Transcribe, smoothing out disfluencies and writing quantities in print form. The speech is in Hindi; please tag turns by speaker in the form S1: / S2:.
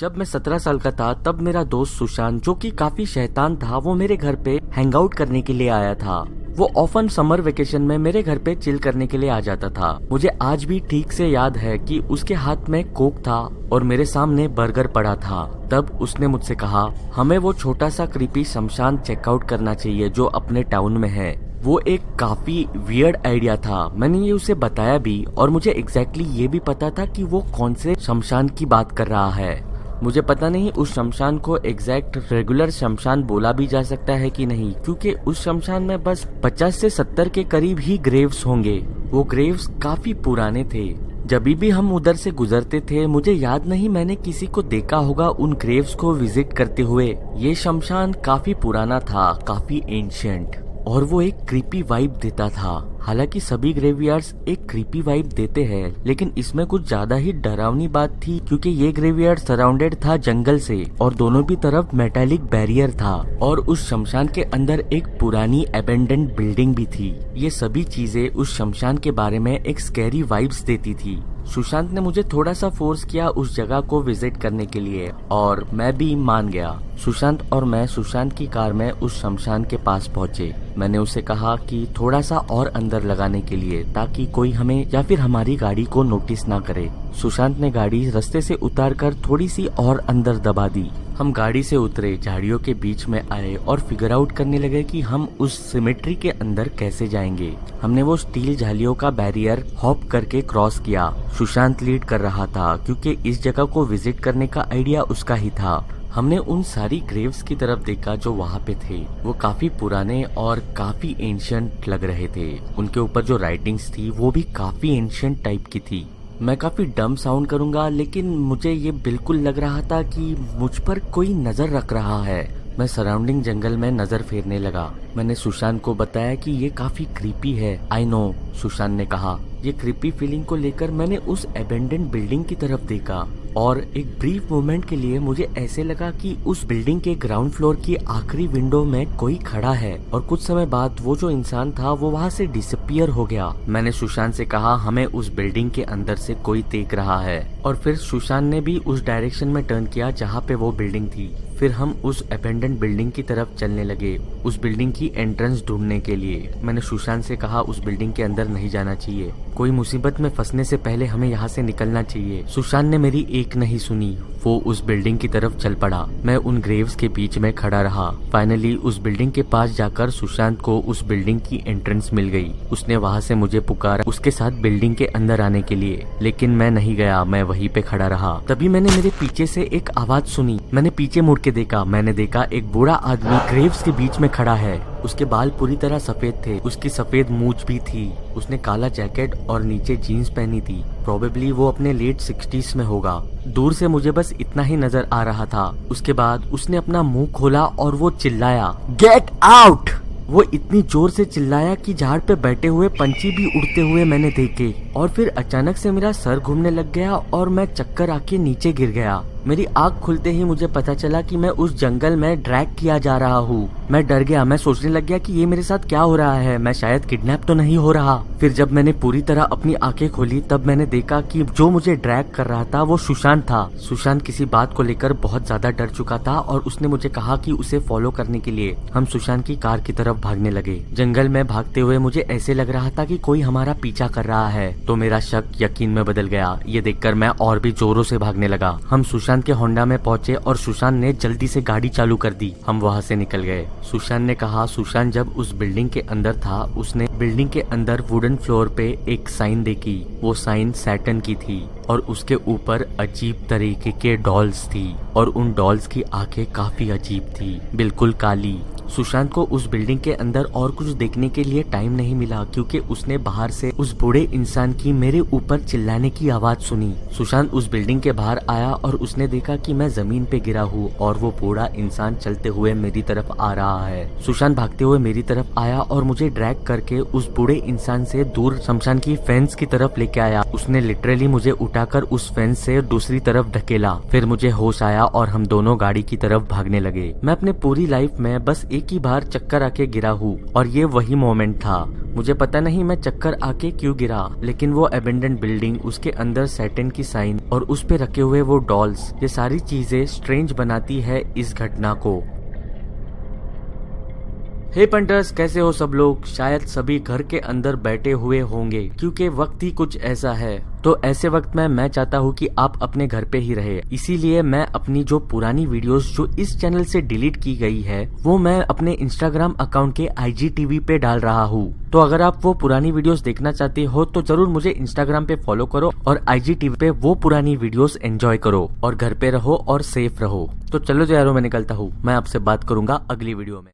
S1: जब मैं 17 साल का था तब मेरा दोस्त सुशांत, जो कि काफी शैतान था, वो मेरे घर पे हैंग आउट करने के लिए आया था। वो ऑफन समर वेकेशन में मेरे घर पे चिल करने के लिए आ जाता था। मुझे आज भी ठीक से याद है कि उसके हाथ में कोक था और मेरे सामने बर्गर पड़ा था। तब उसने मुझसे कहा, हमें वो छोटा सा क्रीपी शमशान चेकआउट करना चाहिए जो अपने टाउन में है। वो एक काफी वियर्ड आइडिया था। मैंने ये उसे बताया भी और मुझे एग्जैक्टली ये भी पता था कि वो कौन से शमशान की बात कर रहा है। मुझे पता नहीं उस शमशान को एग्जैक्ट रेगुलर शमशान बोला भी जा सकता है कि नहीं, क्योंकि उस शमशान में बस 50 से 70 के करीब ही ग्रेव्स होंगे। वो ग्रेव्स काफी पुराने थे। जब भी हम उधर से गुजरते थे, मुझे याद नहीं मैंने किसी को देखा होगा उन ग्रेव्स को विजिट करते हुए। ये शमशान काफी पुराना था, काफी एंशिएंट, और वो एक क्रीपी वाइब देता था। हालांकि सभी ग्रेवयार्ड्स एक क्रीपी वाइब देते हैं, लेकिन इसमें कुछ ज्यादा ही डरावनी बात थी, क्योंकि ये ग्रेवयार्ड सराउंडेड था जंगल से और दोनों भी तरफ मेटालिक बैरियर था और उस शमशान के अंदर एक पुरानी अबेंडेंड बिल्डिंग भी थी। ये सभी चीजें उस शमशान के बारे में एक स्कैरी वाइब्स देती थी। सुशांत ने मुझे थोड़ा सा फोर्स किया उस जगह को विजिट करने के लिए और मैं भी मान गया। सुशांत और मैं सुशांत की कार में उस शमशान के पास पहुंचे। मैंने उसे कहा कि थोड़ा सा और अंदर लगाने के लिए, ताकि कोई हमें या फिर हमारी गाड़ी को नोटिस ना करे। सुशांत ने गाड़ी रास्ते से उतारकर थोड़ी सी और अंदर दबा दी। हम गाड़ी से उतरे, झाड़ियों के बीच में आए और फिगर आउट करने लगे कि हम उस सिमेट्री के अंदर कैसे जाएंगे। हमने वो स्टील जालियों का बैरियर हॉप करके क्रॉस किया। सुशांत लीड कर रहा था, क्योंकि इस जगह को विजिट करने का आइडिया उसका ही था। हमने उन सारी ग्रेव्स की तरफ देखा जो वहाँ पे थे। वो काफी पुराने और काफी एंशिएंट लग रहे थे। उनके ऊपर जो राइटिंग्स थी वो भी काफी एंशिएंट टाइप की थी। मैं काफी डम साउंड करूंगा, लेकिन मुझे ये बिल्कुल लग रहा था कि मुझ पर कोई नजर रख रहा है। मैं सराउंडिंग जंगल में नजर फेरने लगा। मैंने सुशांत को बताया कि ये काफी क्रीपी है। आई नो, सुशांत ने कहा। ये क्रीपी फीलिंग को लेकर मैंने उस अबेंडेंड बिल्डिंग की तरफ देखा और एक ब्रीफ मोमेंट के लिए मुझे ऐसे लगा कि उस बिल्डिंग के ग्राउंड फ्लोर की आखिरी विंडो में कोई खड़ा है, और कुछ समय बाद वो जो इंसान था वो वहाँ से डिसअपियर हो गया। मैंने सुशांत से कहा, हमें उस बिल्डिंग के अंदर से कोई देख रहा है, और फिर सुशांत ने भी उस डायरेक्शन में टर्न किया जहाँ पे वो बिल्डिंग थी। फिर हम उस अबेंडेंड बिल्डिंग की तरफ चलने लगे, उस बिल्डिंग की एंट्रेंस ढूंढने के लिए। मैंने सुशांत से कहा, उस बिल्डिंग के अंदर नहीं जाना चाहिए, कोई मुसीबत में फंसने से पहले हमें यहाँ से निकलना चाहिए। सुशांत ने मेरी एक नहीं सुनी, वो उस बिल्डिंग की तरफ चल पड़ा। मैं उन ग्रेव्स के बीच में खड़ा रहा। फाइनली उस बिल्डिंग के पास जाकर सुशांत को उस बिल्डिंग की एंट्रेंस मिल गई। उसने वहाँ से मुझे पुकारा उसके साथ बिल्डिंग के अंदर आने के लिए, लेकिन मैं नहीं गया, मैं वहीं पे खड़ा रहा। तभी मैंने मेरे पीछे से एक आवाज सुनी। मैंने पीछे मुड़ के देखा। मैंने देखा एक बूढ़ा आदमी ग्रेव्स के बीच में खड़ा है। उसके बाल पूरी तरह सफेद थे, उसकी सफेद मूंछ भी थी। उसने काला जैकेट और नीचे जीन्स पहनी थी। प्रोबेबली वो अपने लेट 60s में होगा। दूर से मुझे बस इतना ही नजर आ रहा था। उसके बाद उसने अपना मुंह खोला और वो चिल्लाया, गेट आउट। वो इतनी जोर से चिल्लाया कि झाड़ पे बैठे हुए पंछी भी उड़ते हुए मैंने देखे। और फिर अचानक से मेरा सर घूमने लग गया और मैं चक्कर आके नीचे गिर गया। मेरी आँख खुलते ही मुझे पता चला कि मैं उस जंगल में ड्रैग किया जा रहा हूँ। मैं डर गया। मैं सोचने लग गया कि ये मेरे साथ क्या हो रहा है, मैं शायद किडनैप तो नहीं हो रहा। फिर जब मैंने पूरी तरह अपनी आंखें खोली, तब मैंने देखा कि जो मुझे ड्रैग कर रहा था वो सुशांत था। सुशांत किसी बात को लेकर बहुत ज्यादा डर चुका था और उसने मुझे कहा कि उसे फॉलो करने के लिए। हम सुशांत की कार की तरफ भागने लगे। जंगल में भागते हुए मुझे ऐसे लग रहा था कि कोई हमारा पीछा कर रहा है, तो मेरा शक यकीन में बदल गया। ये देखकर मैं और भी जोरों से भागने लगा। हम सुशांत के होंडा में पहुंचे और सुशांत ने जल्दी से गाड़ी चालू कर दी। हम वहाँ से निकल गए। सुशांत ने कहा, सुशांत जब उस बिल्डिंग के अंदर था, उसने बिल्डिंग के अंदर वुडन फ्लोर पे एक साइन देखी। वो साइन सैटर्न की थी और उसके ऊपर अजीब तरीके के डॉल्स थी और उन डॉल्स की आंखें काफी अजीब थी, बिल्कुल काली। सुशांत को उस बिल्डिंग के अंदर और कुछ देखने के लिए टाइम नहीं मिला, क्योंकि उसने बाहर से उस बूढ़े इंसान की मेरे ऊपर चिल्लाने की आवाज सुनी। सुशांत उस बिल्डिंग के बाहर आया और उसने देखा कि मैं जमीन पे गिरा हूँ और वो बूढ़ा इंसान चलते हुए मेरी तरफ आ रहा है। सुशांत भागते हुए मेरी तरफ आया और मुझे ड्रैग करके उस बूढ़े इंसान से दूर शमशान की फेंस की तरफ लेके आया। उसने लिटरली मुझे उठाकर उस फेंस से दूसरी तरफ ढकेला। फिर मुझे होश आया और हम दोनों गाड़ी की तरफ भागने लगे। मैं अपने पूरी लाइफ में बस एक ही बार चक्कर आके गिरा हूँ और ये वही मोमेंट था। मुझे पता नहीं मैं चक्कर आके क्यों गिरा, लेकिन वो एबेंडन बिल्डिंग, उसके अंदर सैटन की साइन और उस पे रखे हुए वो डॉल्स, ये सारी चीजें स्ट्रेंज बनाती है इस घटना को। हे पंटर्स, कैसे हो सब लोग? शायद सभी घर के अंदर बैठे हुए होंगे क्योंकि वक्त ही कुछ ऐसा है। तो ऐसे वक्त में मैं चाहता हूँ कि आप अपने घर पे ही रहे, इसीलिए मैं अपनी जो पुरानी वीडियोस जो इस चैनल से डिलीट की गई है वो मैं अपने इंस्टाग्राम अकाउंट के IGTV पे डाल रहा हूँ। तो अगर आप वो पुरानी वीडियोस देखना चाहते हो तो जरूर मुझे इंस्टाग्राम पे फॉलो करो और IGTV पे वो पुरानी वीडियोस एंजॉय करो और घर पे रहो और सेफ रहो। तो चलो जो यारो, मैं निकलता हूँ। मैं आपसे बात करूंगा अगली वीडियो में।